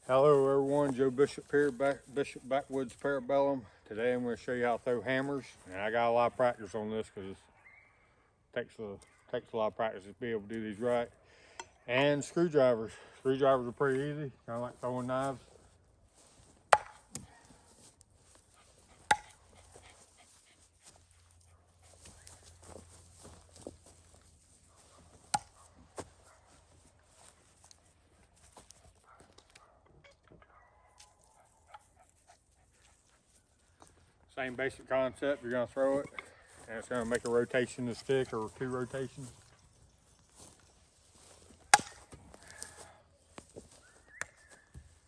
Hello everyone, Joe Bishop here, Bishop Backwoods Parabellum. Today I'm going to show you how to throw hammers, and I got a lot of practice on this because it takes a lot of practice to be able to do these right. And screwdrivers. Screwdrivers are pretty easy, kind of like throwing knives. Same basic concept, you're going to throw it, and it's going to make a rotation to stick, or two rotations.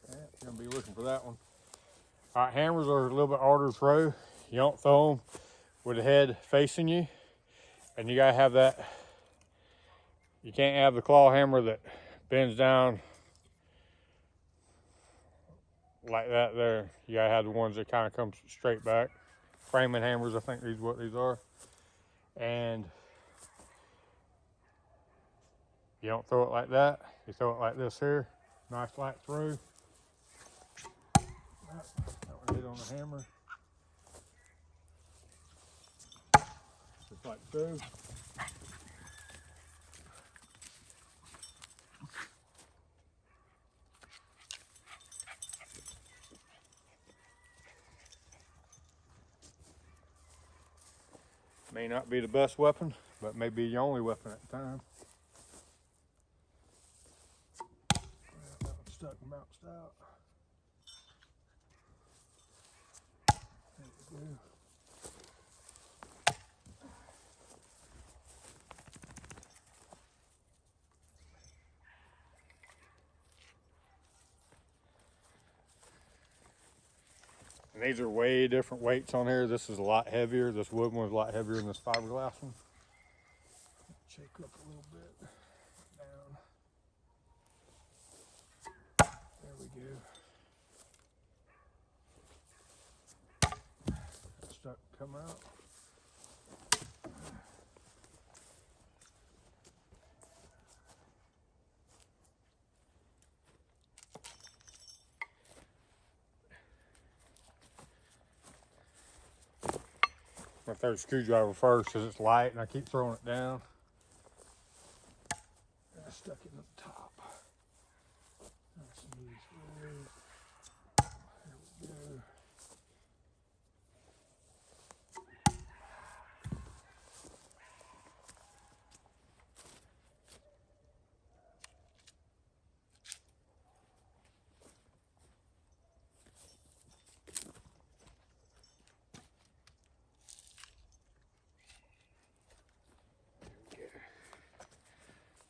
Yeah, you're going to be looking for that one. All right, hammers are a little bit harder to throw. You don't throw them with the head facing you, and you got to have that. You can't have the claw hammer that bends down like that there. You gotta have the ones that kind of come straight back. Framing hammers, I think these are what these are. And you don't throw it like that. You throw it like this here. Nice light throw. That one hit on the hammer. Just like so. May not be the best weapon, but may be the only weapon at the time. That one stuck and bounced out. There we go. And these are way different weights on here. This is a lot heavier. This wood one is a lot heavier than this fiberglass one. Shake up a little bit. Down. There we go. Stuck, come out. I throw the screwdriver first because it's light and I keep throwing it down. And I stuck it up top. That's an easy way. There we go.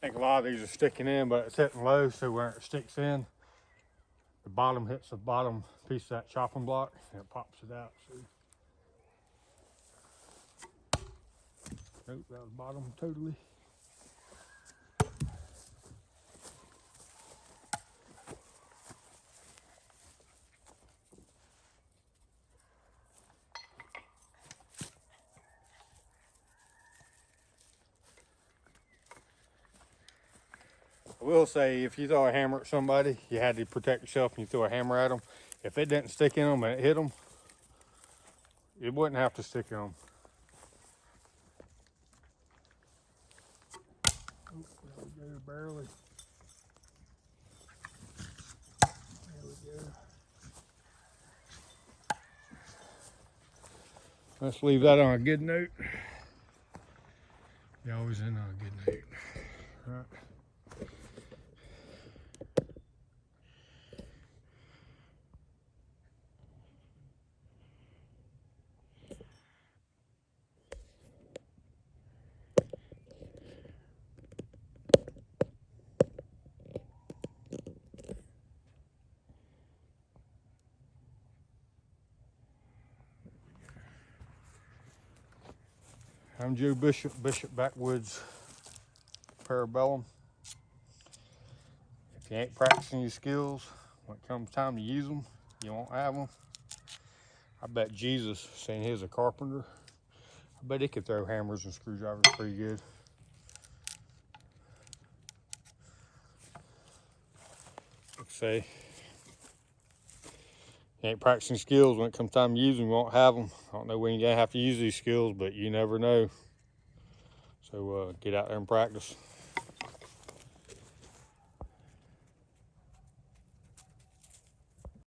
I think a lot of these are sticking in, but it's hitting low, so where it sticks in, the bottom hits the bottom piece of that chopping block and it pops it out. So. Nope, that was bottom totally. I will say, if you throw a hammer at somebody, you had to protect yourself and you throw a hammer at them. If it didn't stick in them and it hit them, it wouldn't have to stick in them. Oh, there we go, barely. There we go. Let's leave that on a good note. You always end on a good note. Right. I'm Joe Bishop, Bishop Backwoods Parabellum. If you ain't practicing your skills, when it comes time to use them, you won't have them. I bet Jesus, saying he was a carpenter, I bet he could throw hammers and screwdrivers pretty good. Let's say You ain't practicing skills, when it comes time to use them, you won't have them. I don't know when you're gonna have to use these skills, but you never know. So get out there and practice.